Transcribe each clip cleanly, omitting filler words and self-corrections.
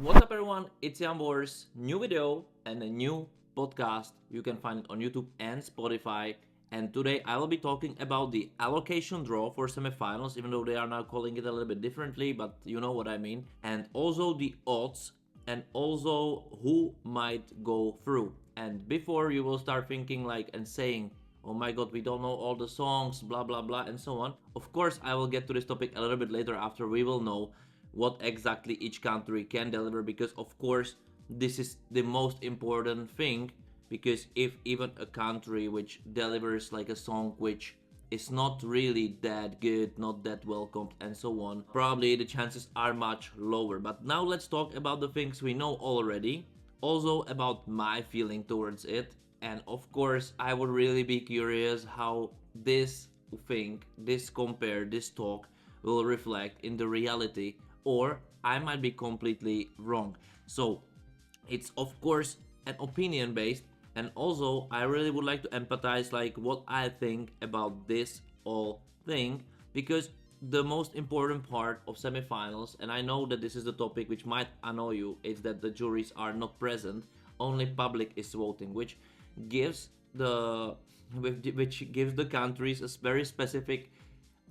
What's up, everyone? It's Jambors. New video and a new podcast. You can find it on YouTube and Spotify. And today I will be talking about the allocation draw for semifinals, even though they are now calling it a little bit differently, but you know what I mean. And also the odds, and also who might go through. And before you will start thinking and saying, oh my god, we don't know all the songs, blah blah blah, and so on. Of course, I will get to this topic a little bit later after we will know what exactly each country can deliver, because of course this is the most important thing, because if even a country which delivers a song which is not really that good, not that welcomed, and so on, probably the chances are much lower. But now let's talk about the things we know already, also about my feeling towards it. And of course I would really be curious how this thing, this talk will reflect in the reality, or I might be completely wrong. So it's of course an opinion based, and also I really would like to empathize what I think about this whole thing, because the most important part of semifinals, and I know that this is the topic which might annoy you, is that the juries are not present, only public is voting, which gives the countries a very specific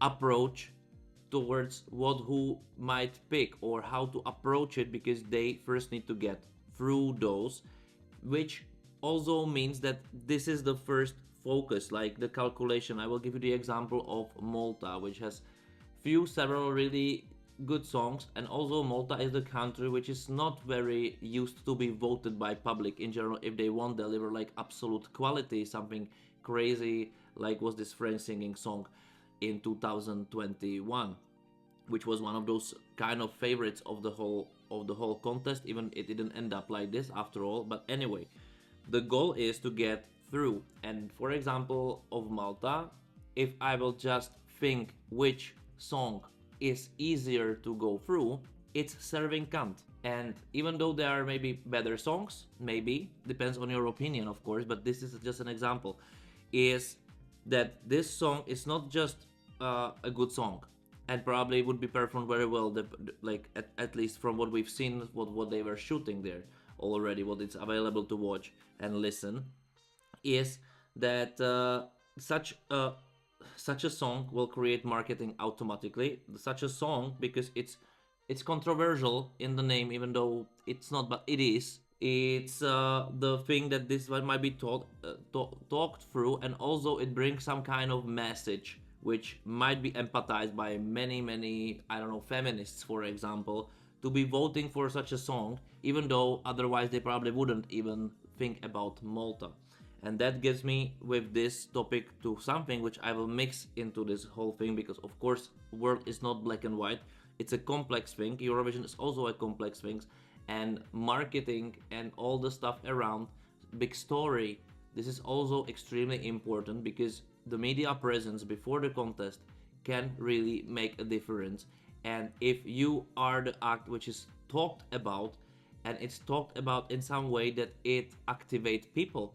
approach towards who might pick or how to approach it, because they first need to get through those, which also means that this is the first focus, the calculation. I will give you the example of Malta, which has several really good songs, and also Malta is the country which is not very used to be voted by public in general if they won't deliver absolute quality, something crazy was this French singing song in 2021, which was one of those kind of favorites of the whole contest. Even it didn't end up like this after all, but anyway, the goal is to get through. And for example of Malta, if I will just think which song is easier to go through, it's Serving Kant. And even though there are maybe better songs, maybe depends on your opinion of course, but this is just an example, is that this song is not just a good song, and probably would be performed very well, at least from what we've seen, what they were shooting there already, what it's available to watch and listen, is that such a song will create marketing automatically. Such a song, because it's controversial in the name, even though it's not, but it is. It's the thing that this one might be talked through, and also it brings some kind of message which might be empathized by many, I don't know, feminists for example, to be voting for such a song, even though otherwise they probably wouldn't even think about Malta. And that gives me with this topic to something which I will mix into this whole thing, because of course world is not black and white, it's a complex thing. Eurovision is also a complex thing, and marketing and all the stuff around, big story, this is also extremely important, because the media presence before the contest can really make a difference. And if you are the act which is talked about, and it's talked about in some way that it activates people,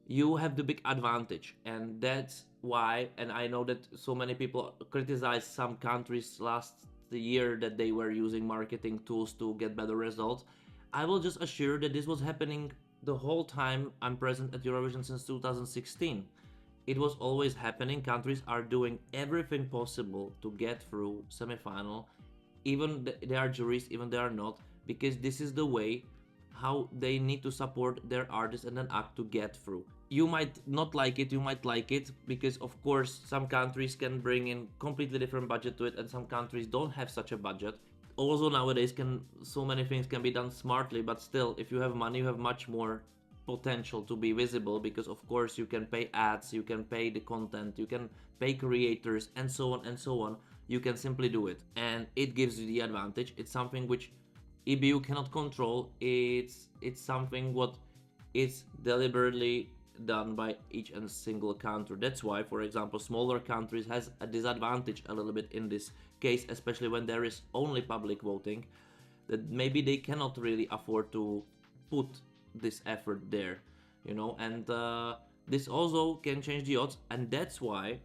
you have the big advantage. And that's why, and I know that so many people criticize some countries last year that they were using marketing tools to get better results. I will just assure that this was happening the whole time I'm present at Eurovision since 2016. It was always happening. Countries are doing everything possible to get through semifinal, even they are juries, even they are not, because this is the way how they need to support their artists and an act to get through. You might not like it, you might like it, because of course some countries can bring in completely different budget to it, and some countries don't have such a budget. Also nowadays so many things can be done smartly, but still, if you have money, you have much more potential to be visible, because of course you can pay ads, you can pay the content, you can pay creators, and so on and so on. You can simply do it, and it gives you the advantage. It's something which EBU cannot control. It's something what is deliberately done by each and single country. That's why, for example, smaller countries has a disadvantage a little bit in this case, especially when there is only public voting, that maybe they cannot really afford to put this effort there, and this also can change the odds. And that's why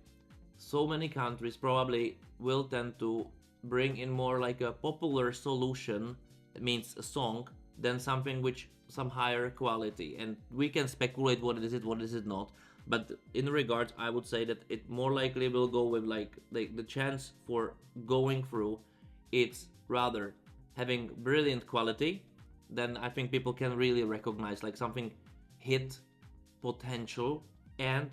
so many countries probably will tend to bring in more like a popular solution, means a song, than something which some higher quality. And we can speculate what is it, what is it not. But in regards, I would say that it more likely will go with like the chance for going through. It's rather having brilliant quality, then I think people can really recognize like something hit potential and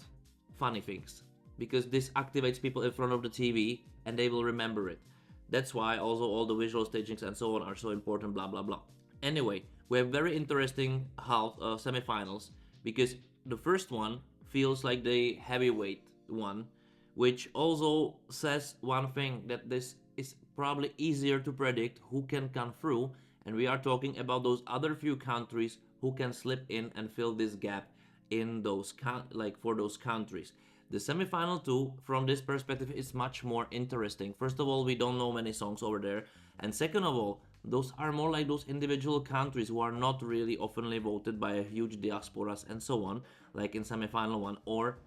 funny things, because this activates people in front of the TV and they will remember it. That's why also all the visual stagings and so on are so important, blah blah blah. Anyway, we have very interesting half semifinals, because the first one feels like the heavyweight one, which also says one thing, that this is probably easier to predict who can come through, and we are talking about those other few countries who can slip in and fill this gap in those like for those countries. The semifinal two, from this perspective, is much more interesting. First of all, we don't know many songs over there, and second of all, those are more like those individual countries who are not really oftenly voted by a huge diasporas and so on, like in semifinal one, or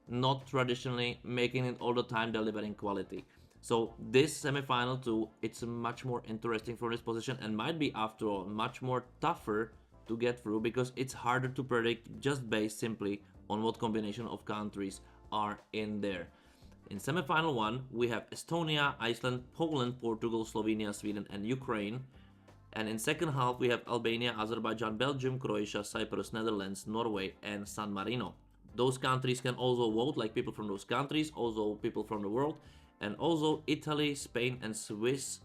not traditionally making it all the time delivering quality. So this semifinal two, it's much more interesting for this position, and might be after all much more tougher to get through, because it's harder to predict just based simply on what combination of countries are in there. In semifinal one, we have Estonia, Iceland, Poland, Portugal, Slovenia, Sweden, and Ukraine. And in second half, we have Albania, Azerbaijan, Belgium, Croatia, Cyprus, Netherlands, Norway, and San Marino. Those countries can also vote, like people from those countries, also people from the world, and also Italy, Spain, and Swiss.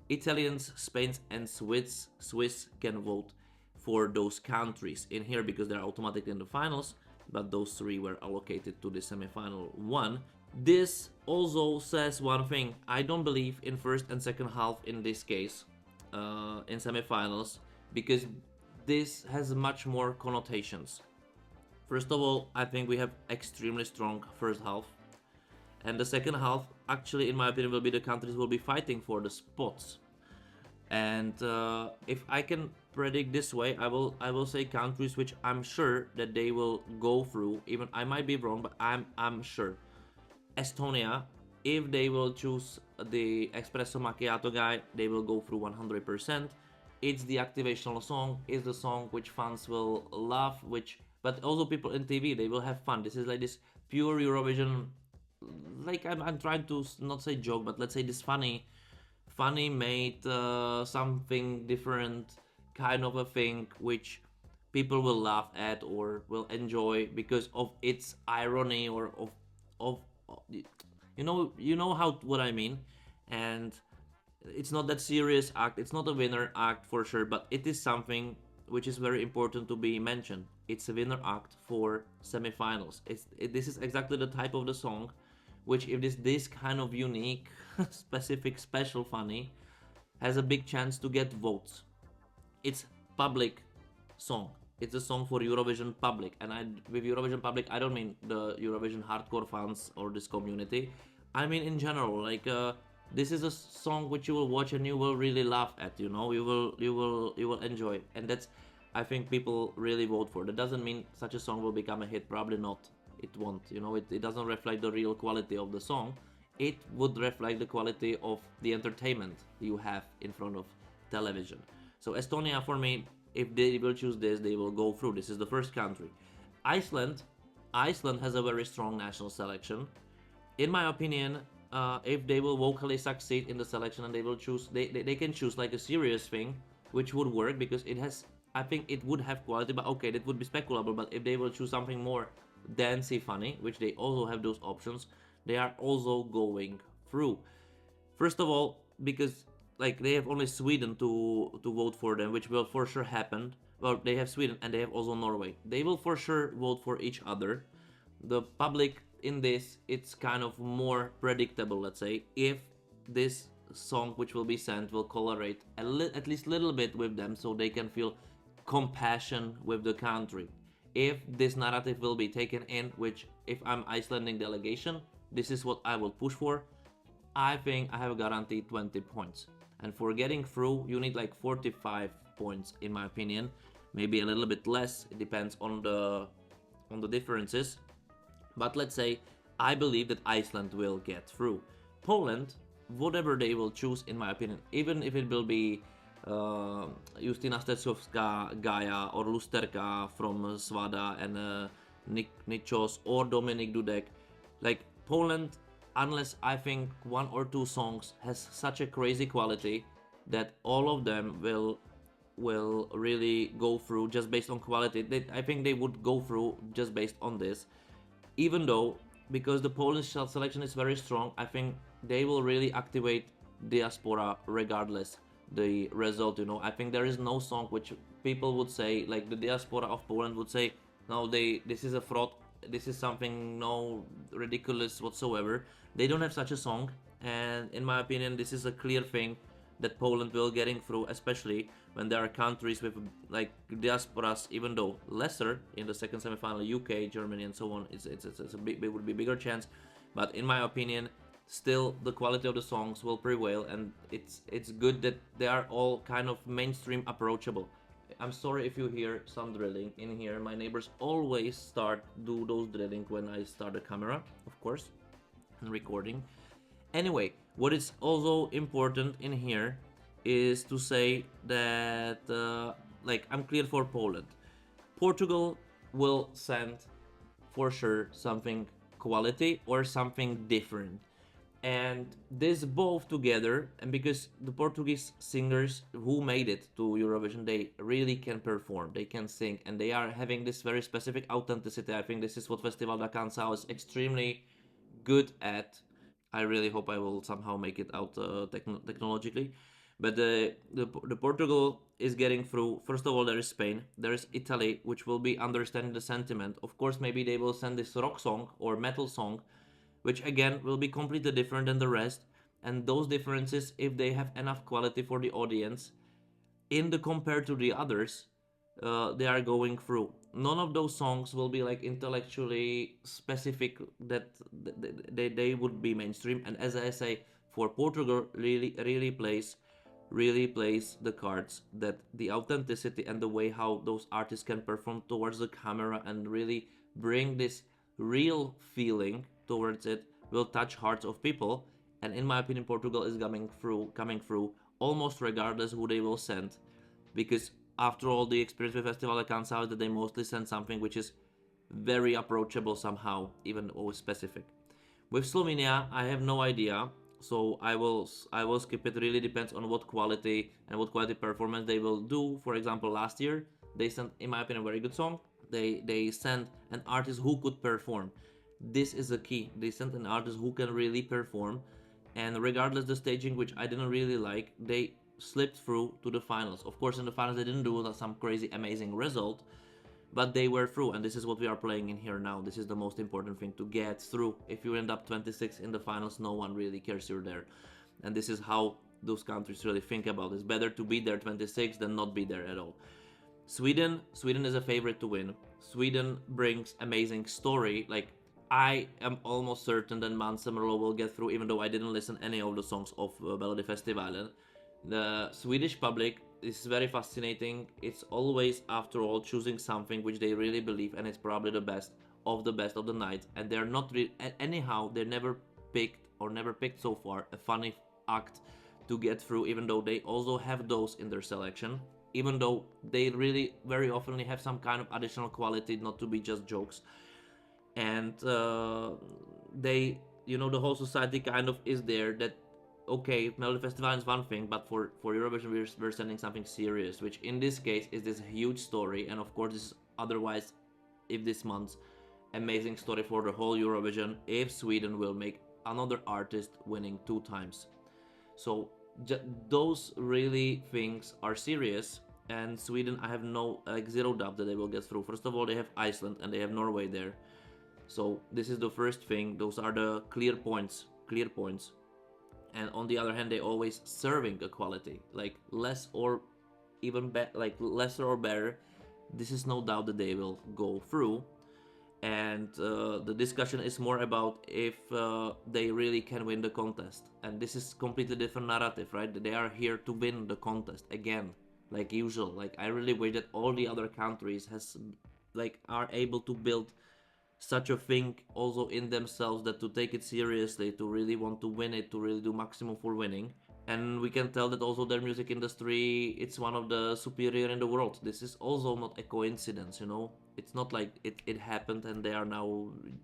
Italians, Spain, and Swiss can vote for those countries in here because they're automatically in the finals, but those three were allocated to the semifinal one. This also says one thing: I don't believe in first and second half in this case, in semifinals, because this has much more connotations. First of all, I think we have extremely strong first half, and the second half, actually, in my opinion, will be the countries will be fighting for the spots. And if I can predict this way, I will say countries which I'm sure that they will go through. Even I might be wrong, but I'm sure. Estonia, if they will choose the espresso macchiato guy, they will go through 100%. It's the activational song. It's the song which fans will love, which but also people in TV, they will have fun. This is like this pure Eurovision. Like I'm trying to not say joke, but let's say this funny made something different kind of a thing which people will laugh at or will enjoy because of its irony or of you know how what I mean. And it's not that serious act, it's not a winner act for sure, but it is something which is very important to be mentioned. It's a winner act for semifinals. This is exactly the type of the song which, if this kind of unique specific special funny, has a big chance to get votes. It's public song, it's a song for Eurovision public, and with Eurovision public I don't mean the Eurovision hardcore fans or this community. I mean in general, like this is a song which you will watch and you will really laugh at, you will enjoy, and that's, I think, people really vote for. That doesn't mean such a song will become a hit, probably not. It won't, it doesn't reflect the real quality of the song. It would reflect the quality of the entertainment you have in front of television. So Estonia, for me, if they will choose this, they will go through. This is the first country. Iceland has a very strong national selection. In my opinion, if they will vocally succeed in the selection and they will choose, they can choose like a serious thing, which would work because it has, I think it would have quality, but okay, that would be speculable. But if they will choose something more dancey funny, which they also have those options, they are also going through. First of all, because like they have only Sweden to vote for them, which will for sure happen. Well, they have Sweden and they have also Norway. They will for sure vote for each other. The public in this, it's kind of more predictable, let's say, if this song which will be sent will correlate at least a little bit with them, so they can feel compassion with the country. If this narrative will be taken in, which if I'm Icelandic delegation, this is what I will push for, I think I have a guaranteed 20 points. And for getting through, you need like 45 points in my opinion, maybe a little bit less, it depends on the differences. But let's say I believe that Iceland will get through. Poland, whatever they will choose, in my opinion, even if it will be Justina Stecovská, Gaia, or Lusterka from Svada, and Nichos, or Dominik Dudek. Like Poland, unless I think one or two songs has such a crazy quality that all of them will really go through just based on quality. I think they would go through just based on this, even though, because the Polish selection is very strong, I think they will really activate diaspora regardless the result. I think there is no song which people would say, like the diaspora of Poland would say, no, this is a fraud, this is something no ridiculous whatsoever. They don't have such a song, and in my opinion, this is a clear thing that Poland will getting through, especially when there are countries with like diasporas, even though lesser in the second semifinal, UK, Germany, and so on. It's a big, it would be bigger chance, but in my opinion, still the quality of the songs will prevail, and it's good that they are all kind of mainstream approachable. I'm sorry if you hear some drilling in here. My neighbors always do those drilling when I start the camera, of course, and recording. Anyway, what is also important in here is to say that like I'm clear for Poland. Portugal will send for sure something quality or something different. And this both together, and because the Portuguese singers who made it to Eurovision, they really can perform, they can sing, and they are having this very specific authenticity. I think this is what Festival da Canção is extremely good at. I really hope I will somehow make it out technologically. But the Portugal is getting through. First of all, there is Spain, there is Italy, which will be understanding the sentiment. Of course, maybe they will send this rock song or metal song, which again will be completely different than the rest. And those differences, if they have enough quality for the audience, in the compared to the others, they are going through. None of those songs will be like intellectually specific that they would be mainstream. And as I say, for Portugal, really plays the cards that the authenticity and the way how those artists can perform towards the camera and really bring this real feeling towards it will touch hearts of people. And in my opinion, Portugal is coming through almost regardless who they will send, because after all, the experience with Festival da Canção is that they mostly send something which is very approachable somehow, even always specific. With Slovenia, I have no idea, so I will skip it. Really depends on what quality and what quality performance they will do. For example, last year they sent, in my opinion, a very good song. They sent an artist who could perform. This is the key. They sent an artist who can really perform, and regardless the staging, which I didn't really like, they slipped through to the finals. Of course, in the finals they didn't do some crazy amazing result, but they were through, and this is what we are playing in here now. This is the most important thing, to get through. If you end up 26 in the finals, no one really cares you're there. And this is how those countries really think about it. It's better to be there 26 than not be there at all. Sweden is a favorite to win. Sweden brings amazing story. Like, I am almost certain that Måns Zelmerlöw will get through, even though I didn't listen any of the songs of Melodifestivalen. The Swedish public is very fascinating. It's always, after all, choosing something which they really believe, and it's probably the best of the night. And they're not anyhow, they never picked so far a funny act to get through, even though they also have those in their selection. Even though they really very often have some kind of additional quality, not to be just jokes. And they, the whole society kind of is there that, okay, Melody Festival is one thing, but for Eurovision we're sending something serious, which in this case is this huge story. And of course, this is otherwise, if this month's amazing story for the whole Eurovision, if Sweden will make another artist winning 2 times. So those really things are serious. And Sweden, I have zero doubt that they will get through. First of all, they have Iceland and they have Norway there. So this is the first thing. Those are the clear points. And on the other hand, they always serving a quality, like less or even like lesser or better. This is no doubt that they will go through. And the discussion is more about if they really can win the contest. And this is completely different narrative, right? They are here to win the contest again, like usual. Like, I really wish that all the other countries are able to build such a thing also in themselves, that to take it seriously, to really want to win it, to really do maximum for winning. And we can tell that also their music industry, it's one of the superior in the world. This is also not a coincidence, you know. It's not like it happened and they are now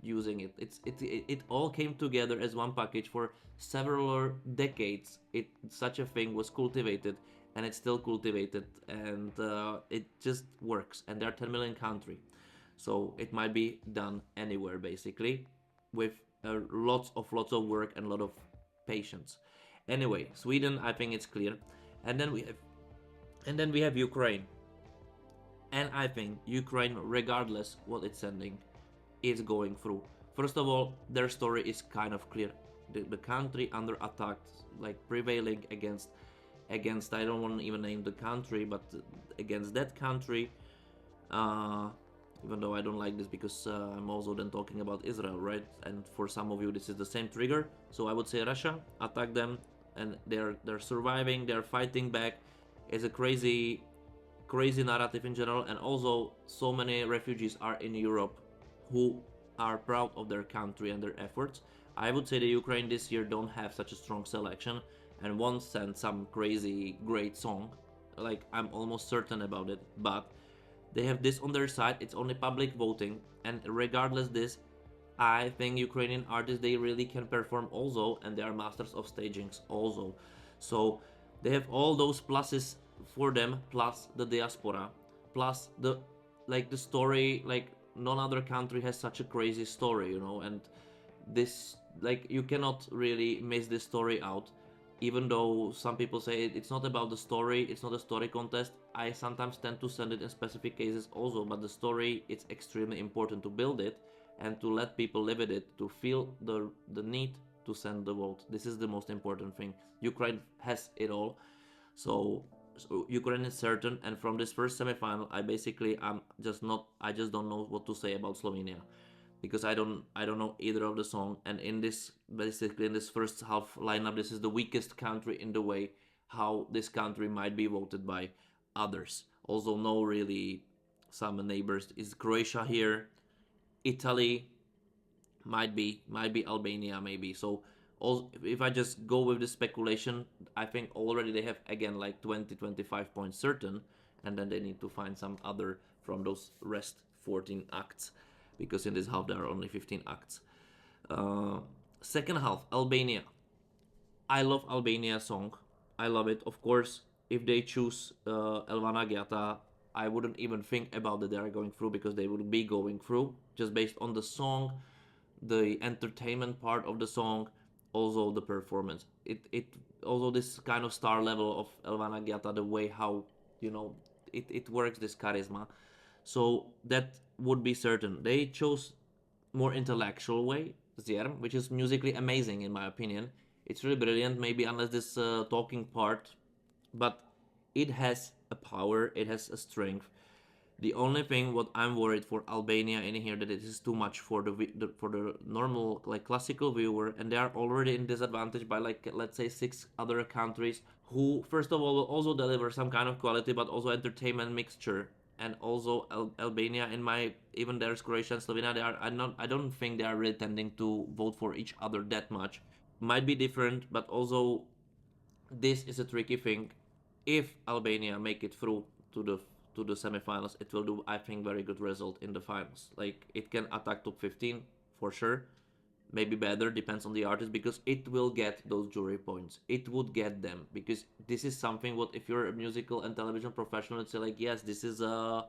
using it. It all came together as one package for several decades. Such a thing was cultivated, and it's still cultivated, and it just works. And there are 10 million country, so it might be done anywhere basically, with lots of work and a lot of patience. Anyway, Sweden, I think it's clear. And then we have Ukraine. And I think Ukraine, regardless what it's sending, is going through. First of all, their story is kind of clear. The country under attack, like prevailing against I don't want to even name the country, but against that country. Even though I don't like this, because I'm also then talking about Israel, right? And for some of you, this is the same trigger. So I would say Russia attack them, and they're surviving, they're fighting back. It's a crazy narrative in general, and also so many refugees are in Europe who are proud of their country and their efforts. I would say the Ukraine this year don't have such a strong selection and won't send some crazy great song. Like, I'm almost certain about it, but they have this on their side. It's only public voting, and regardless this, I think Ukrainian artists, they really can perform also, and they are masters of stagings also. So they have all those pluses for them, plus the diaspora, plus the story. Like, none other country has such a crazy story, you know. And this, like, you cannot really miss this story out. Even though some people say it's not about the story, it's not a story contest, I sometimes tend to send it in specific cases also. But the story, it's extremely important to build it and to let people live with it, to feel the need to send the vote. This is the most important thing. Ukraine has it all. So Ukraine is certain, and from this first semifinal, I just don't know what to say about Slovenia, because I don't know either of the song. And in this, basically in this first half lineup, this is the weakest country in the way how this country might be voted by others. Also, no really some neighbors. Is Croatia here? Italy, might be Albania, maybe. So also, if I just go with the speculation, I think already they have again like 20-25 points certain, and then they need to find some other from those rest 14 acts, because in this half there are only 15 acts. uh, Second half, Albania. I love Albania song. I love it. Of course, if they choose Elvana Giata, I wouldn't even think about that they are going through, because they would be going through just based on the song, the entertainment part of the song, also the performance. It also this kind of star level of Elvana Giata, the way how, you know, it works, this charisma. So that would be certain. They chose more intellectual way, Zierm, which is musically amazing in my opinion. It's really brilliant, maybe unless this talking part, but it has a power, it has a strength. The only thing what I'm worried for Albania in here, that it is too much for the normal, like, classical viewer, and they are already in disadvantage by, like, let's say 6 other countries who first of all will also deliver some kind of quality, but also entertainment mixture. And also Albania, in my, even there's Croatia and Slovenia, they are, I don't think they are really tending to vote for each other that much. Might be different, but also this is a tricky thing. If Albania make it through to the semifinals, it will do, I think, very good result in the finals. Like, it can attack top 15 for sure. Maybe better, depends on the artist, because it will get those jury points. It would get them, because this is something what, if you're a musical and television professional, it's like, yes, this is a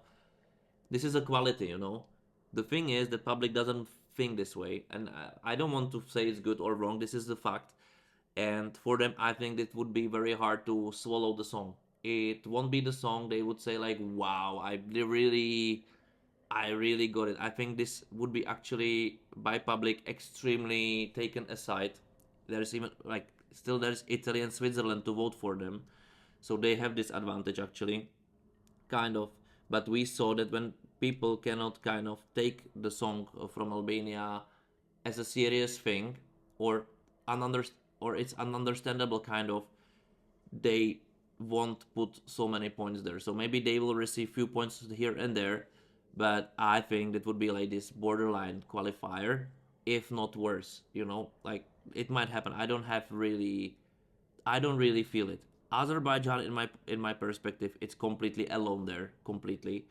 quality, you know. The thing is, the public doesn't think this way, and I don't want to say it's good or wrong. This is the fact. And for them, I think it would be very hard to swallow the song. It won't be the song they would say like, wow, I really got it. I think this would be actually by public extremely taken aside. There's even, like, still there's Italy and Switzerland to vote for them, so they have this advantage actually, kind of. But we saw that when people cannot kind of take the song from Albania as a serious thing, or ununder or it's ununderstandable kind of, they won't put so many points there. So maybe they will receive few points here and there, but I think that would be like this borderline qualifier, if not worse. Like it might happen. I don't really feel it. Azerbaijan, in my perspective, it's completely alone there, completely,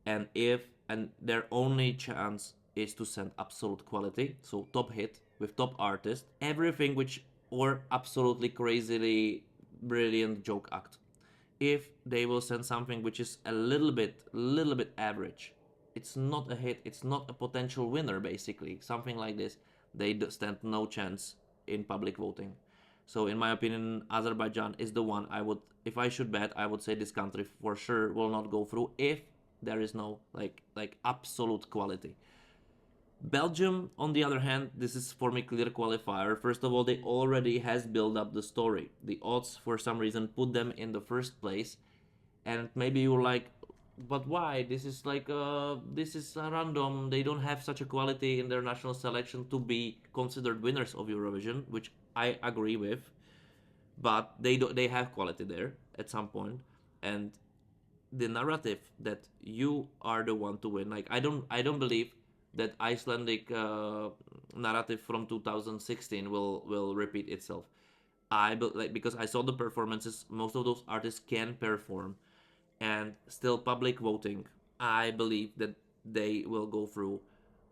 and their only chance is to send absolute quality, so top hit with top artist, everything which or absolutely crazily brilliant joke act. If they will send something which is a little bit average, it's not a hit, it's not a potential winner, basically something like this, they stand no chance in public voting. So in my opinion, Azerbaijan is the one I would, if I should bet, I would say this country for sure will not go through if there is no like absolute quality. Belgium, on the other hand, this is for me clear qualifier. First of all, they already has built up the story. The odds for some reason put them in the first place, and maybe you're like, but why? This is random. They don't have such a quality in their national selection to be considered winners of Eurovision, which I agree with. But they have quality there at some point, and the narrative that you are the one to win. Like I don't believe that Icelandic narrative from 2016 will repeat itself. Like because I saw the performances. Most of those artists can perform, and still public voting. I believe that they will go through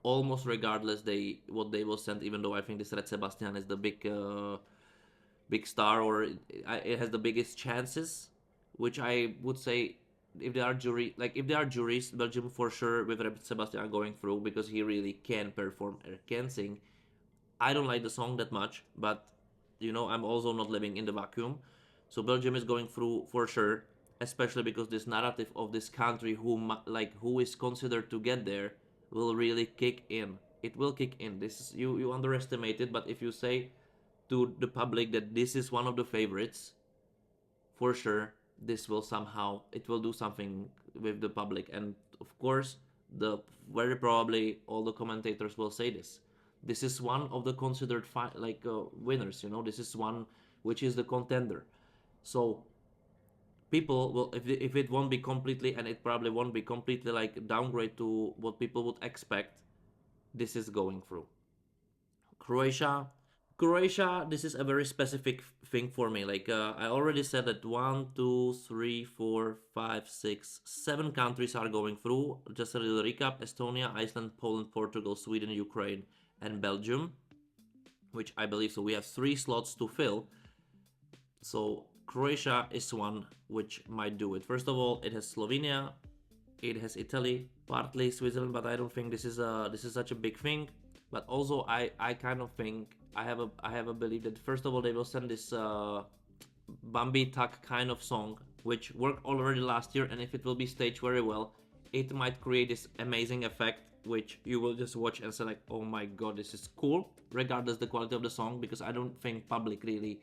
almost regardless what they will send. Even though I think this Red Sebastian is the big star, or it has the biggest chances, which I would say, if there are juries, Belgium for sure with Sebastian are going through because he really can perform and can sing. I don't like the song that much, but I'm also not living in the vacuum. So Belgium is going through for sure, especially because this narrative of this country who is considered to get there will really kick in. It will kick in. This is you underestimate it, but if you say to the public that this is one of the favorites, for sure this will somehow, it will do something with the public. And of course, the very probably all the commentators will say this is one of the considered winners. This is one which is the contender. So people will, if it won't be completely, and it probably won't be completely like downgrade to what people would expect, this is going through. Croatia. Croatia, this is a very specific thing for me. Like I already said that one, two, three, four, five, six, 7 countries are going through. Just a little recap: Estonia, Iceland, Poland, Portugal, Sweden, Ukraine, and Belgium, which I believe, so we have 3 slots to fill. So Croatia is one which might do it. First of all, it has Slovenia, it has Italy, partly Switzerland, but I don't think this is such a big thing. But also, I kind of think I have a belief that first of all they will send this Bambi Tak kind of song, which worked already last year, and if it will be staged very well, it might create this amazing effect, which you will just watch and say like, oh my god, this is cool, regardless the quality of the song, because I don't think public really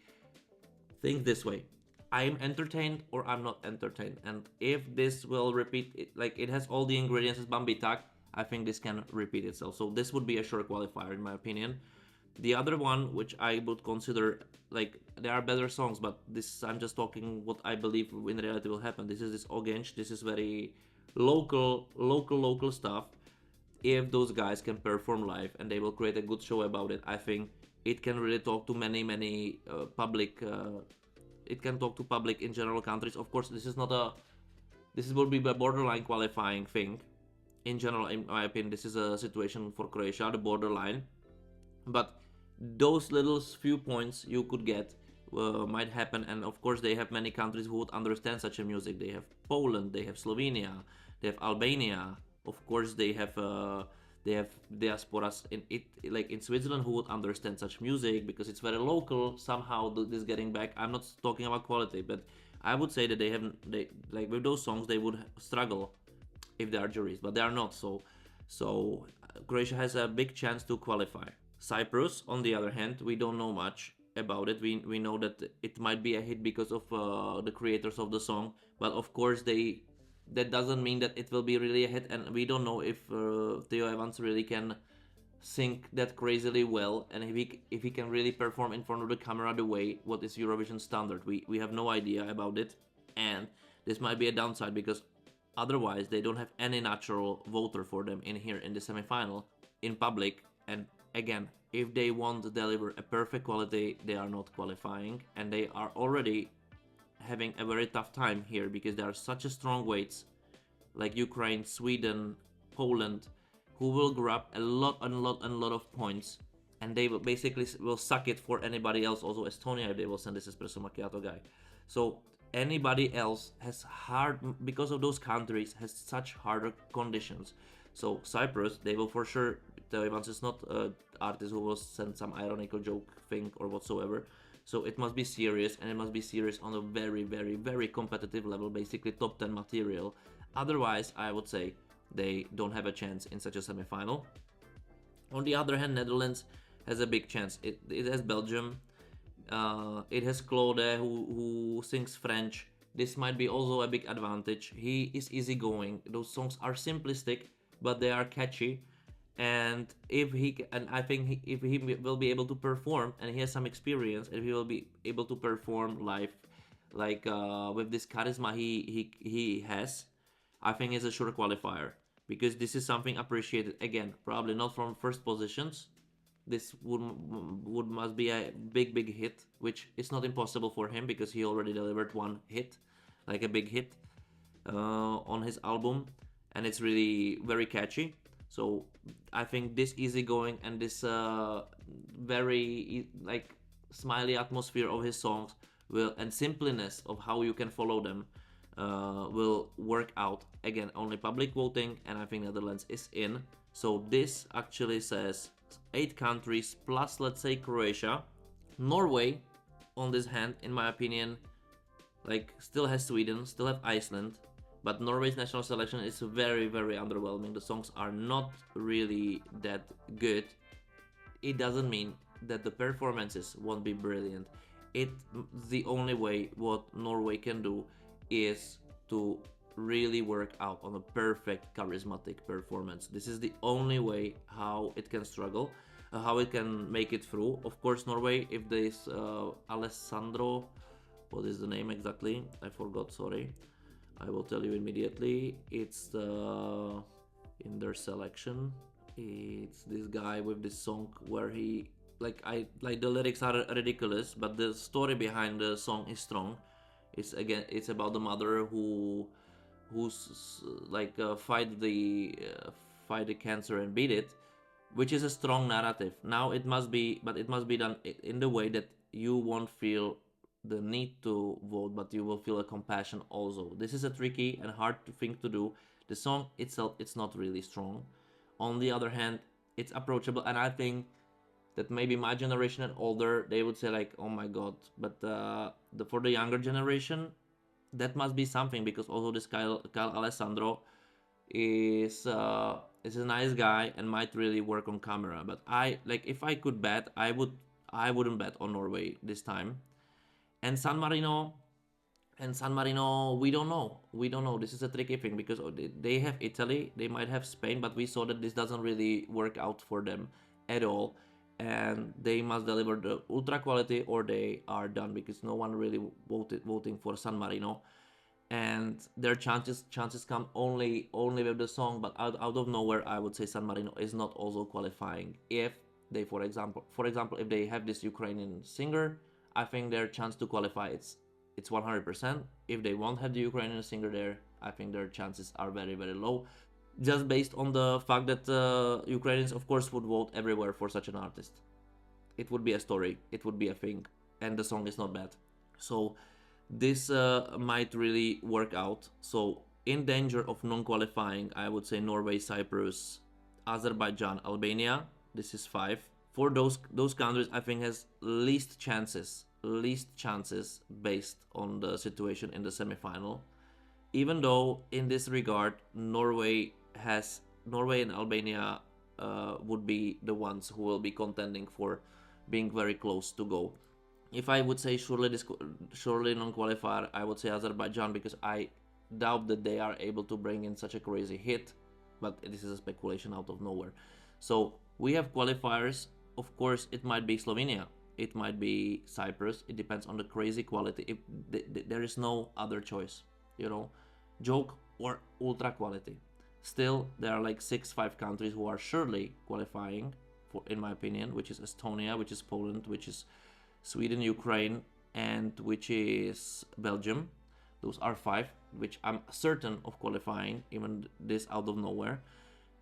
think this way. I'm entertained or I'm not entertained, and if this will repeat it, like it has all the ingredients as Bambi Tak, I think this can repeat itself. So this would be a sure qualifier in my opinion. The other one, which I would consider, like there are better songs, but this I'm just talking what I believe in reality will happen. This is this Ogench. This is very local stuff. If those guys can perform live and they will create a good show about it, I think it can really talk to many public. It can talk to public in general countries. Of course, this will be a borderline qualifying thing. In general, in my opinion, this is a situation for Croatia, the borderline. But those little few points you could get might happen, and of course they have many countries who would understand such a music. They have Poland, they have Slovenia, they have Albania. Of course they have diasporas in it, like in Switzerland, who would understand such music because it's very local. Somehow this getting back. I'm not talking about quality, but I would say that they like with those songs they would struggle if they are juries, but they are not. So Croatia has a big chance to qualify. Cyprus, on the other hand, we don't know much about it. We know that it might be a hit because of the creators of the song, but of course that doesn't mean that it will be really a hit, and we don't know if Theo Evans really can sing that crazily well, and if he can really perform in front of the camera the way what is Eurovision standard. We have no idea about it, and this might be a downside because Otherwise, they don't have any natural voter for them in here in the semifinal in public. And again, if they want to deliver a perfect quality, they are not qualifying, and they are already having a very tough time here because there are such a strong weights like Ukraine, Sweden, Poland, who will grab a lot of points, and they will basically will suck it for anybody else. Also Estonia, if they will send this espresso macchiato guy. So anybody else has hard, because of those countries, has such harder conditions. So Cyprus, they will for sure, the Evans is not an artist who will send some ironical joke thing or whatsoever. So it must be serious, and it must be serious on a very competitive level, basically top 10 material. Otherwise, I would say they don't have a chance in such a semi-final. On the other hand, Netherlands has a big chance. It has Belgium, it has Claude who sings French. This might be also a big advantage. He is easygoing. Those songs are simplistic, but they are catchy. And if he and I think if he will be able to perform, and he has some experience, if he will be able to perform live, like with this charisma he has, I think it's a sure qualifier, because this is something appreciated. Again, probably not from first positions. This would must be a big hit, which is not impossible for him because he already delivered one hit, like a big hit, on his album, and it's really very catchy. So I think this easygoing and this very like smiley atmosphere of his songs will, and simpleness of how you can follow them, will work out. Again, only public voting, and I think Netherlands is in. So this actually says 8 countries plus, let's say, Croatia. Norway, on this hand, in my opinion, like still has Sweden, still have Iceland, but Norway's national selection is very underwhelming. The songs are not really that good. It doesn't mean that the performances won't be brilliant. The only way what Norway can do is to really work out on a perfect charismatic performance. This is the only way how it can struggle, how it can make it through. Of course, Norway, if this Alessandro, what is the name exactly? I forgot, sorry. I will tell you immediately. It's in their selection. It's this guy with this song where he like the lyrics are ridiculous, but the story behind the song is strong. It's about the mother who's like fight the cancer and beat it, which is a strong narrative. Now it must be done in the way that you won't feel the need to vote, but you will feel a compassion also. This is a tricky and hard thing to do. The song itself, it's not really strong. On the other hand, it's approachable, and I think that maybe my generation and older, they would say like, oh my god. But for the younger generation, that must be something, because also this Kyle Alessandro is a nice guy and might really work on camera. But if I could bet, I wouldn't bet on Norway this time. And San Marino, we don't know. This is a tricky thing, because they have Italy, they might have Spain, but we saw that this doesn't really work out for them at all, and they must deliver the ultra quality or they are done, because no one really voting for San Marino, and their chances come only with the song. But out of nowhere, I would say San Marino is not also qualifying. If they, for example, if they have this Ukrainian singer, I think their chance to qualify it's 100%. If they won't have the Ukrainian singer there, I think their chances are very low, just based on the fact that Ukrainians, of course, would vote everywhere for such an artist. It would be a story, it would be a thing, and the song is not bad. So this might really work out. So in danger of non-qualifying, I would say Norway, Cyprus, Azerbaijan, Albania. This is 5. For those countries, I think has least chances based on the situation in the semi-final. Even though in this regard, Norway and Albania would be the ones who will be contending for being very close to go. If I would say surely non-qualifier, I would say Azerbaijan, because I doubt that they are able to bring in such a crazy hit, but this is a speculation out of nowhere. So we have qualifiers. Of course, it might be Slovenia, it might be Cyprus. It depends on the crazy quality. If there is no other choice, joke. or ultra quality. Still, there are like 5 countries who are surely qualifying, for, in my opinion, which is Estonia, which is Poland, which is Sweden, Ukraine, and which is Belgium. Those are 5, which I'm certain of qualifying, even this out of nowhere.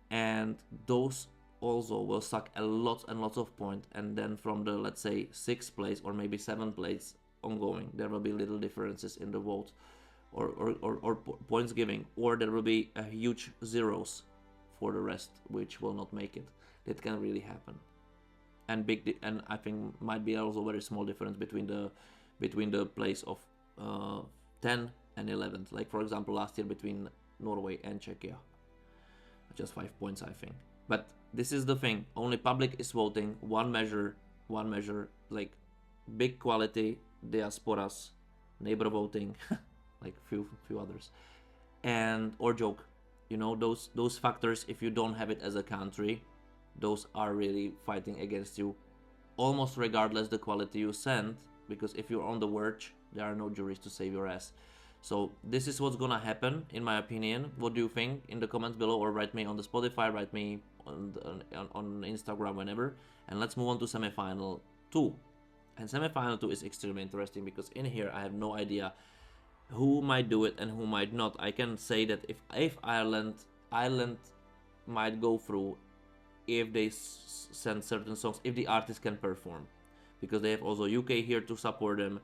And those also will suck a lot and lots of points. And then from the, let's say, 6th place or maybe 7th place ongoing, there will be little differences in the vote or points giving, or there will be a huge zeros for the rest, which will not make it. That can really happen. And and I think might be also very small difference between the place of 10 and 11th. Like for example, last year between Norway and Czechia, just 5 points, I think. But this is the thing: only public is voting. One measure, like big quality, diasporas, neighbor voting, like few others, and or joke. You know, those factors. If you don't have it as a country, those are really fighting against you, almost regardless the quality you send. Because if you're on the verge, there are no juries to save your ass. So this is what's gonna happen, in my opinion. What do you think? In the comments below, or write me on the Spotify, write me on Instagram, whenever. And let's move on to semi-final 2. And semi-final 2 is extremely interesting because in here I have no idea who might do it and who might not. I can say that if Ireland might go through if they send certain songs, if the artist can perform, because they have also UK here to support them.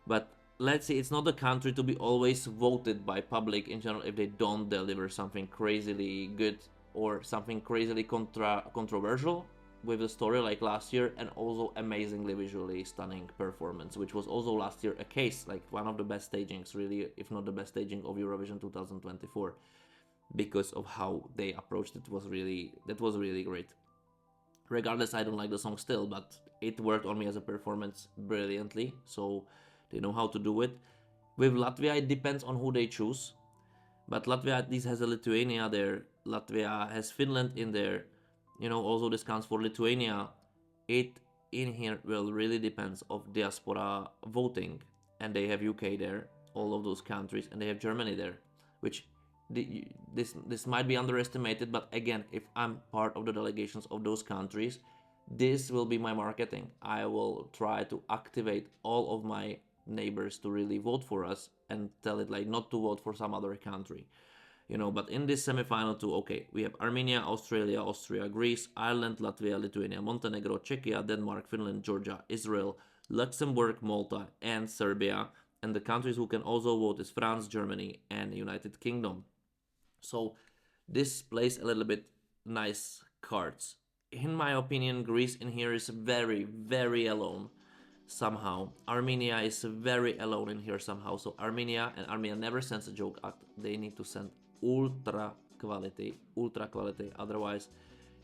But let's say it's not a country to be always voted by public in general if they don't deliver something crazily good or something crazily controversial with the story like last year, and also amazingly visually stunning performance, which was also last year a case, like one of the best stagings, really, if not the best staging of Eurovision 2024, because of how they approached it. That was really great. Regardless, I don't like the song still, but it worked on me as a performance brilliantly, so they know how to do it. With Latvia, it depends on who they choose, but Latvia at least has a Lithuania there. Latvia has Finland in there. You know, also this counts for Lithuania. It in here will really depends of diaspora voting, and they have UK there, all of those countries, and they have Germany there, which this might be underestimated, but again, if I'm part of the delegations of those countries, this will be my marketing. I will try to activate all of my neighbors to really vote for us and tell it like not to vote for some other country. You know, but in this semi-final 2, okay, we have Armenia, Australia, Austria, Greece, Ireland, Latvia, Lithuania, Montenegro, Czechia, Denmark, Finland, Georgia, Israel, Luxembourg, Malta, and Serbia. And the countries who can also vote is France, Germany, and United Kingdom. So this plays a little bit nice cards. In my opinion, Greece in here is very, very alone somehow. Armenia is very alone in here somehow. So Armenia never sends a joke act. They need to send ultra quality. Otherwise,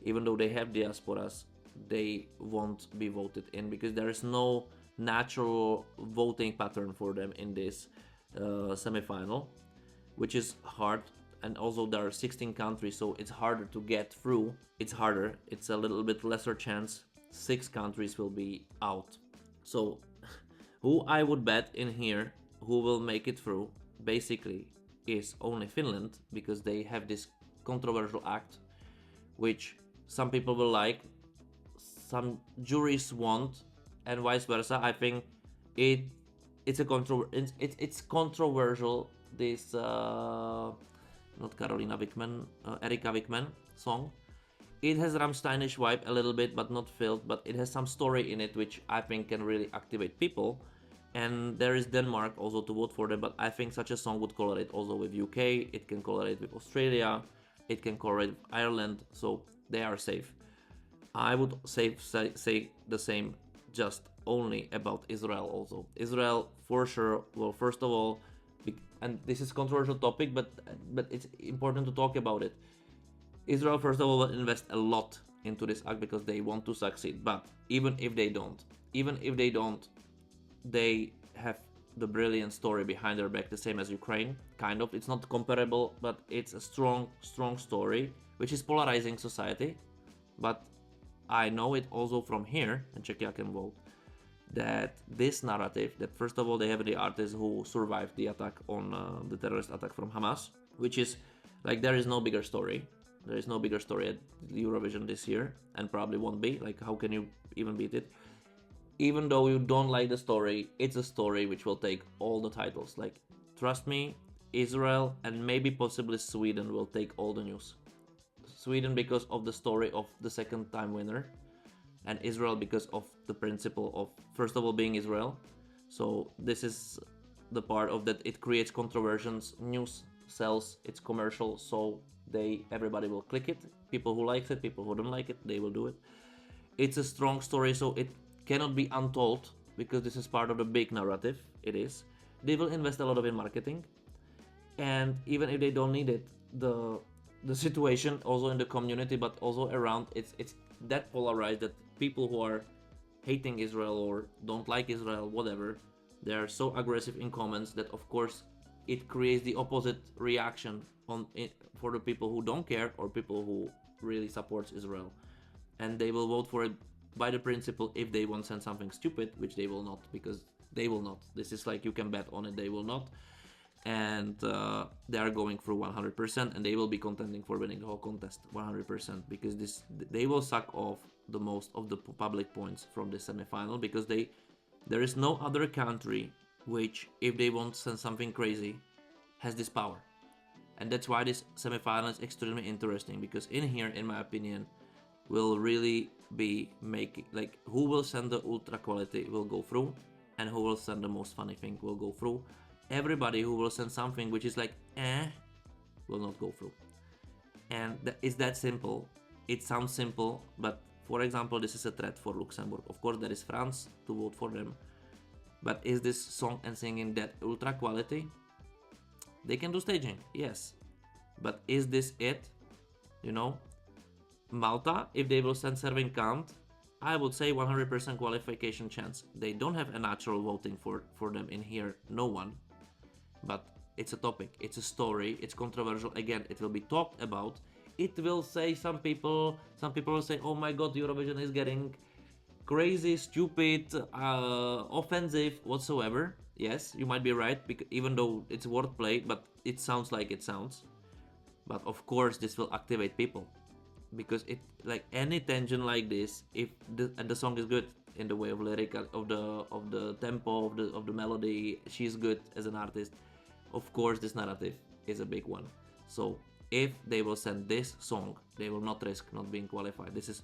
even though they have diasporas, they won't be voted in because there is no natural voting pattern for them in this semi-final, which is hard. And also there are 16 countries, so it's harder to get through. It's a little bit lesser chance 6 countries will be out. So who I would bet in here who will make it through basically is only Finland, because they have this controversial act which some people will like, some juries won't, and vice versa. I think it's controversial, this not Carolina Wickman, Erika Wickman song. It has Rammsteinish vibe a little bit, but not filled, but it has some story in it which I think can really activate people. And there is Denmark also to vote for them, but I think such a song would correlate also with UK, it can correlate with Australia, it can correlate with Ireland, so they are safe. I would say the same just only about Israel also. Israel for sure, well, first of all, and this is a controversial topic, but it's important to talk about it. Israel, first of all, will invest a lot into this act because they want to succeed. But even if they don't, they have the brilliant story behind their back, the same as Ukraine, kind of. It's not comparable, but it's a strong story, which is polarizing society. But I know it also from here, and Czechia can vote, that this narrative, that first of all they have the artists who survived the attack on the terrorist attack from Hamas, which is like there is no bigger story. There is no bigger story at Eurovision this year, and probably won't be. Like, how can you even beat it? Even though you don't like the story, it's a story which will take all the titles. Like, trust me, Israel and maybe possibly Sweden will take all the news. Sweden because of the story of the second time winner, and Israel because of the principle of, first of all, being Israel. So this is the part of that it creates controversies, news sells, it's commercial, so everybody will click it. People who like it, people who don't like it, they will do it. It's a strong story, so it cannot be untold because this is part of the big narrative. It is. They will invest a lot of in marketing, and even if they don't need it, the situation also in the community, but also around, it's that polarized that people who are hating Israel or don't like Israel, whatever, they are so aggressive in comments that of course it creates the opposite reaction on it for the people who don't care or people who really supports Israel, and they will vote for it by the principle if they want to send something stupid, which they will not, because they will not. This is like you can bet on it, they will not, and they are going through 100%, and they will be contending for winning the whole contest 100% because they will suck off the most of the public points from the semi-final because there is no other country which, if they want to send something crazy, has this power. And that's why this semi-final is extremely interesting, because in here, in my opinion, will really be making, like, who will send the ultra quality will go through, and who will send the most funny thing will go through. Everybody who will send something which is like will not go through. And it's that simple. It sounds simple, but for example, this is a threat for Luxembourg. Of course, there is France to vote for them. But is this song and singing that ultra quality? They can do staging, yes. But is this it? You know? Malta, if they will send serving count, I would say 100% qualification chance. They don't have a natural voting for them in here, no one. But it's a topic, it's a story, it's controversial. Again, it will be talked about. It will say some people will say, oh my god, Eurovision is getting crazy, stupid, offensive, whatsoever. Yes, you might be right, because even though it's wordplay, but it sounds like it sounds. But of course, this will activate people, because it, like any tension like this, if the song is good in the way of lyric, of the tempo, of the melody, she's good as an artist. Of course, this narrative is a big one. So if they will send this song, they will not risk not being qualified. This is,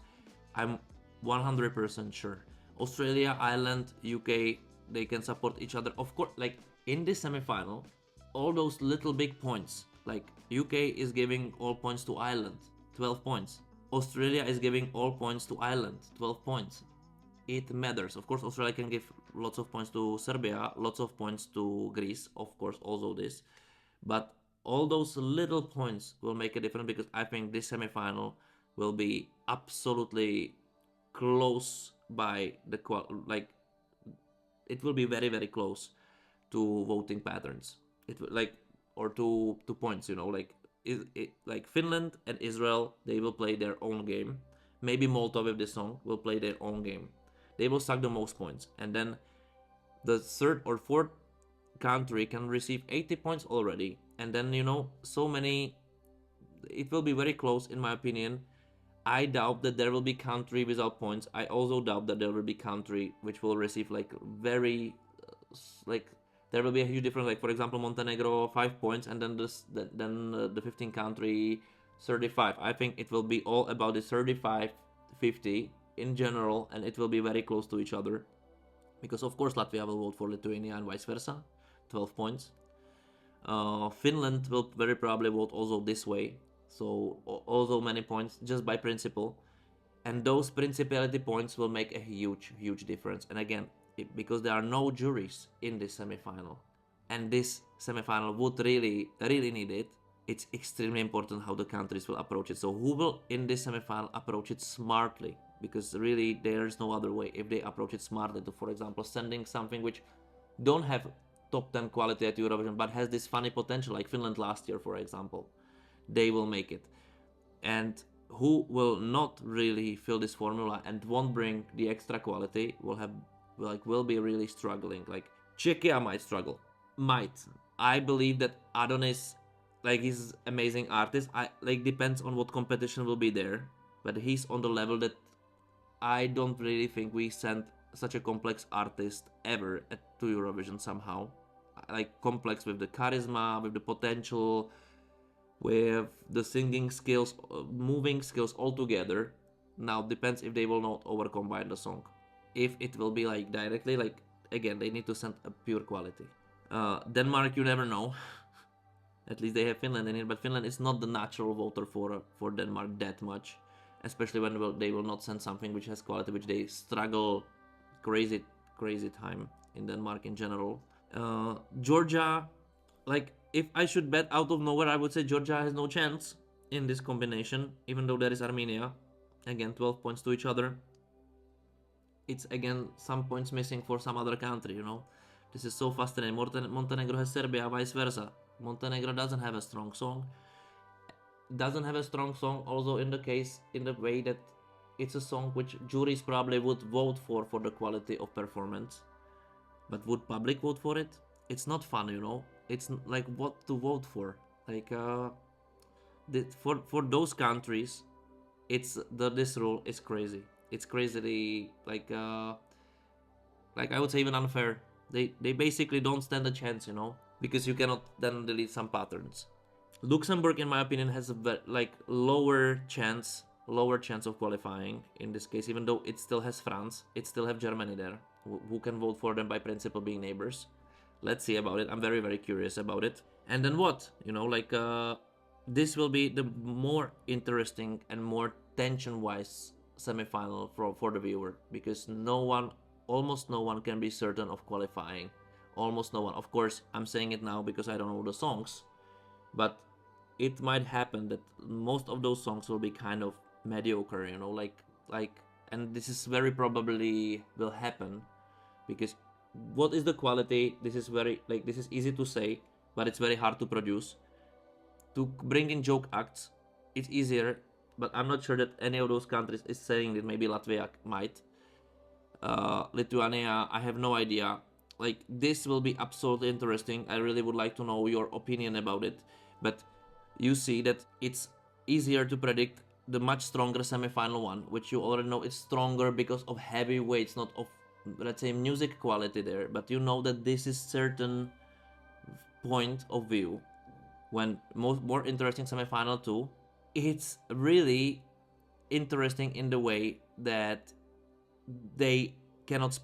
I'm 100% sure. Australia, Ireland, UK, they can support each other. Of course, like in this semi-final, all those little big points, like UK is giving all points to Ireland, 12 points. Australia is giving all points to Ireland, 12 points. It matters. Of course, Australia can give lots of points to Serbia, lots of points to Greece, of course, also this. But all those little points will make a difference, because I think this semi-final will be absolutely close by the like it will be very, very close to voting patterns. It will, like, or to points, you know, like like Finland and Israel, they will play their own game. Maybe Malta with this song will play their own game. They will suck the most points, and then the third or fourth country can receive 80 points already, and then, you know, so many, it will be very close in my opinion. I doubt that there will be country without points. I also doubt that there will be country which will receive like very like there will be a huge difference, like for example Montenegro 5 points, and then the 15 country 35. I think it will be all about the 35-50 in general, and it will be very close to each other, because of course Latvia will vote for Lithuania and vice versa, 12 points. Finland will very probably vote also this way, so also many points just by principle, and those principality points will make a huge difference. And again, because there are no juries in this semi-final, and this semi-final would really need it, it's extremely important how the countries will approach it. So who will in this semi-final approach it smartly, because really there is no other way. If they approach it smartly, to, for example, sending something which don't have top 10 quality at Eurovision but has this funny potential, like Finland last year, for example, they will make it. And who will not really fill this formula and won't bring the extra quality will have will be really struggling. Like Czechia might struggle. Might. I believe that Adonis, like he's amazing artist. I like depends on what competition will be there, but he's on the level that I don't really think we sent such a complex artist ever to Eurovision somehow. Like complex with the charisma, with the potential, with the singing skills, moving skills all together. Now depends if they will not overcombine the song. If it will be like directly, like again, they need to send a pure quality. Denmark, you never know. At least they have Finland in it, but Finland is not the natural voter for Denmark that much, especially when they will not send something which has quality, which they struggle crazy time in Denmark in general. Georgia, like if I should bet out of nowhere, I would say Georgia has no chance in this combination, even though there is Armenia. Again, 12 points to each other. It's again some points missing for some other country, you know. This is so fascinating. Montenegro has Serbia, vice versa. Montenegro doesn't have a strong song. Also in the way that it's a song which juries probably would vote for the quality of performance. But would public vote for it? It's not fun, you know. It's like what to vote for. Like for those countries, this rule is crazy. It's crazily like I would say even unfair. They basically don't stand a chance, you know, because you cannot then delete some patterns. Luxembourg, in my opinion, has a lower chance of qualifying in this case, even though it still has France, it still have Germany there, who can vote for them by principle being neighbors. Let's see about it. I'm very curious about it. And then what? You know, like this will be the more interesting and more tension-wise semi-final for the viewer, because almost no one can be certain of qualifying. Almost no one. Of course, I'm saying it now because I don't know the songs, but it might happen that most of those songs will be kind of mediocre, you know, like, and this is very probably will happen, because what is the quality? This is easy to say, but it's very hard to produce. To bring in joke acts, it's easier, but I'm not sure that any of those countries is saying that. Maybe Latvia might. Lithuania, I have no idea. Like, this will be absolutely interesting. I really would like to know your opinion about it. But you see that it's easier to predict the much stronger semi-final one, which you already know is stronger because of heavy weights, not of, let's say, music quality there. But you know that this is certain point of view. When more interesting semi-final too, it's really interesting in the way that they cannot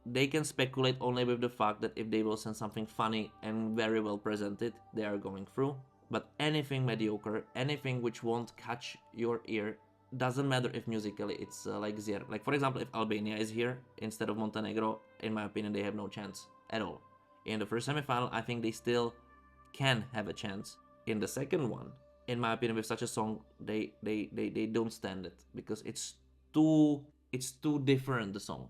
they can speculate only with the fact that if they will send something funny and very well presented, they are going through. But anything mediocre, anything which won't catch your ear, doesn't matter if musically it's like zero. Like for example, if Albania is here instead of Montenegro, in my opinion, they have no chance at all. In the first semi-final, I think they still can have a chance. In the second one, in my opinion, with such a song, they don't stand it, because it's too different, the song,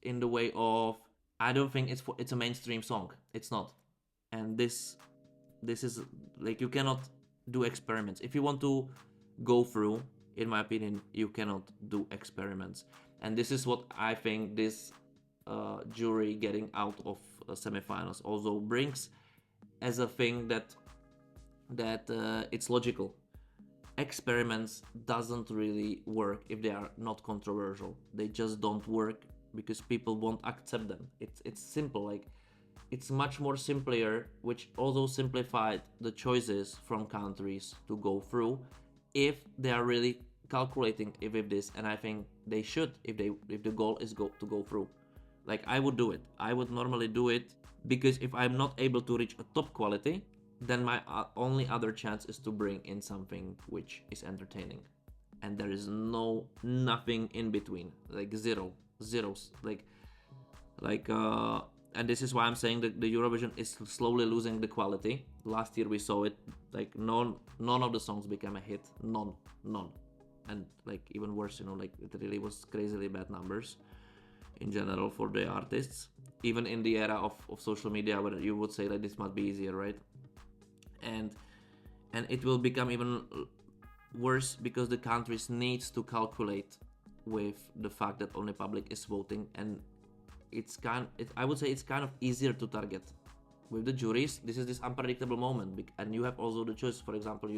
in the way of, I don't think it's a mainstream song. It's not. And this is like, you cannot do experiments. If you want to go through, in my opinion, you cannot do experiments. And this is what I think this jury getting out of semifinals also brings as a thing that it's logical. Experiments doesn't really work if they are not controversial. They just don't work because people won't accept them. It's simple. Like, it's much more simpler, which also simplified the choices from countries to go through if they are really calculating with this. And I think they should, if the goal is to go through. Like, I would do it. I would normally do it, because if I'm not able to reach a top quality, then my only other chance is to bring in something which is entertaining. And there is nothing in between. Like zeros. And this is why I'm saying that the Eurovision is slowly losing the quality. Last year we saw it. Like, none of the songs became a hit. None. And like, even worse, you know, like, it really was crazily bad numbers in general for the artists. Even in the era of social media, where you would say like, this must be easier, right? And it will become even worse because the countries needs to calculate with the fact that only public is voting, and I would say it's kind of easier to target. With the juries, this is this unpredictable moment, and you have also the choice. For example,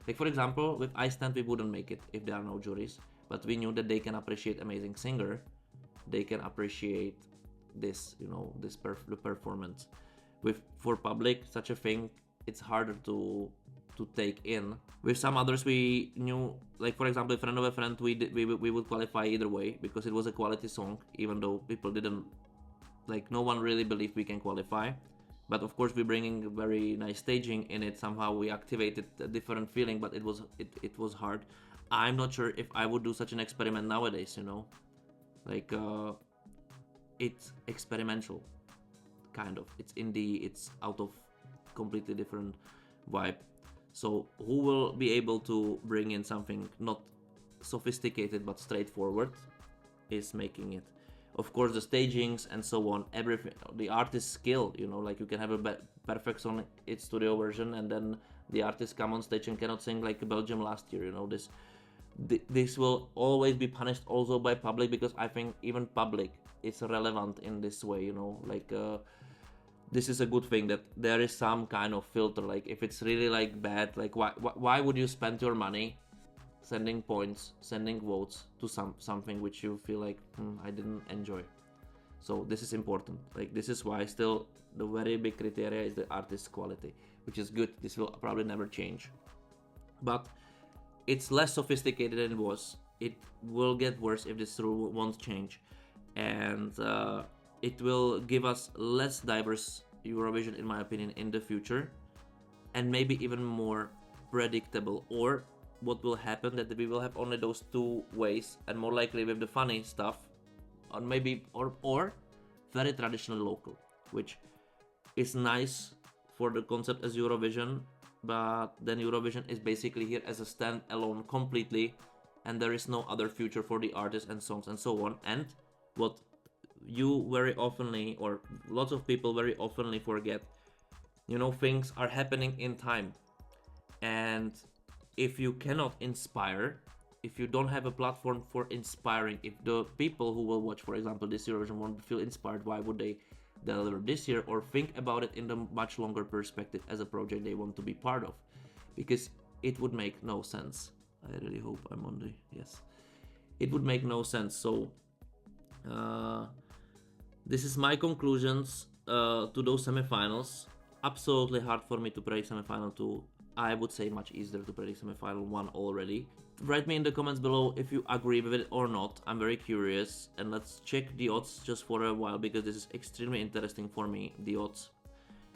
like for example, with Iceland, we wouldn't make it if there are no juries, but we knew that they can appreciate amazing singer, they can appreciate this, the performance. For public, such a thing, it's harder to take in. With some others, we knew, like for example, a friend of a friend, we would qualify either way because it was a quality song, even though people didn't, like, no one really believed we can qualify. But of course, we're bringing very nice staging in it. Somehow we activated a different feeling, but it was hard. I'm not sure if I would do such an experiment nowadays. Like it's experimental, kind of. It's indie. It's out of completely different vibe. So who will be able to bring in something not sophisticated but straightforward is making it. Of course, the stagings and so on, everything, the artist's skill, like you can have a perfect song, its studio version, and then the artist come on stage and cannot sing like Belgium last year. This will always be punished also by public, because I think even public is relevant in this way. This is a good thing that there is some kind of filter. Like if it's really like bad, like why would you spend your money sending points, sending votes to something which you feel like I didn't enjoy? So this is important. Like this is why still the very big criteria is the artist's quality, which is good. This will probably never change, but it's less sophisticated than it was. It will get worse if this rule won't change, and it will give us less diverse Eurovision, in my opinion, in the future, and maybe even more predictable. Or what will happen, that we will have only those two ways, and more likely with the funny stuff, or maybe or very traditional local, which is nice for the concept as Eurovision, but then Eurovision is basically here as a standalone completely, and there is no other future for the artists and songs and so on. And what you very oftenly, or lots of people very oftenly forget, things are happening in time, and if you cannot inspire, if you don't have a platform for inspiring, if the people who will watch, for example, this Eurovision won't feel inspired, why would they deliver this year or think about it in the much longer perspective as a project they want to be part of? Because it would make no sense. I really hope I'm on the yes. It would make no sense. So this is my conclusions to those semifinals. Absolutely hard for me to predict semifinal 2. I would say much easier to predict semifinal 1 already. Write me in the comments below if you agree with it or not. I'm very curious, and let's check the odds just for a while, because this is extremely interesting for me, the odds.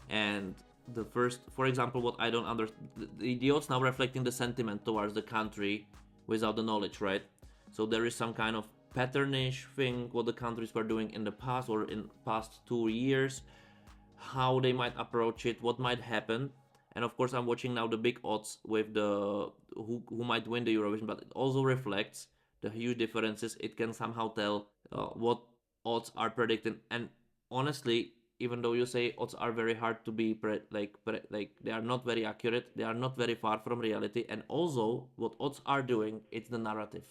And the first, for example, what I don't understand, the odds now reflecting the sentiment towards the country without the knowledge, right? So there is some kind of patternish thing, what the countries were doing in the past or in past 2 years, how they might approach it, what might happen. And of course, I'm watching now the big odds with the who might win the Eurovision, but it also reflects the huge differences. It can somehow tell what odds are predicted. And honestly, even though you say odds are very hard to be like they are not very accurate, they are not very far from reality. And also, what odds are doing, it's the narrative.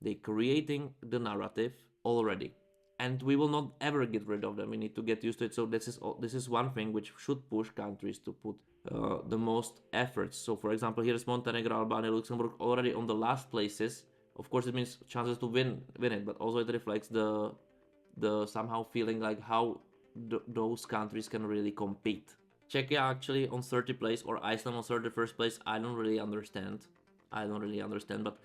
They're creating the narrative already, and we will not ever get rid of them. We need to get used to it. So this is one thing which should push countries to put the most efforts. So for example, here is Montenegro, Albania, Luxembourg already on the last places. Of course, it means chances to win it, but also it reflects the somehow feeling like how those countries can really compete. Czechia actually on 30th place, or Iceland on 31st place. I don't really understand, but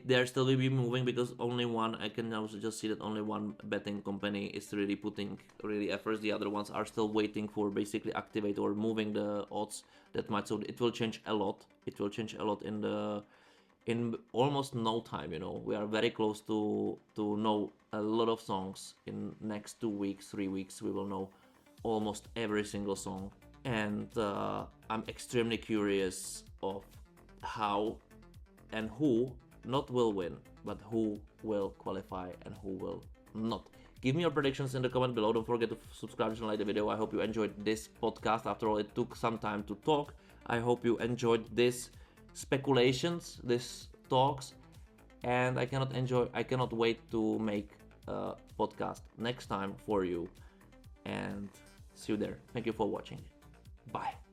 there still will be moving, because only one, I can also just see that only one betting company is really putting efforts. The other ones are still waiting for basically activate or moving the odds that much. So it will change a lot. It will change a lot in almost no time. We are very close to know a lot of songs. In next 2 weeks, 3 weeks, we will know almost every single song, and I'm extremely curious of how and who not will win, but who will qualify and who will not. Give me your predictions in the comment below. Don't forget to subscribe and like the video. I hope you enjoyed this podcast. After all, it took some time to talk. I hope you enjoyed this speculations, this talks, and I cannot wait to make podcast next time for you, and see you there. Thank you for watching. Bye.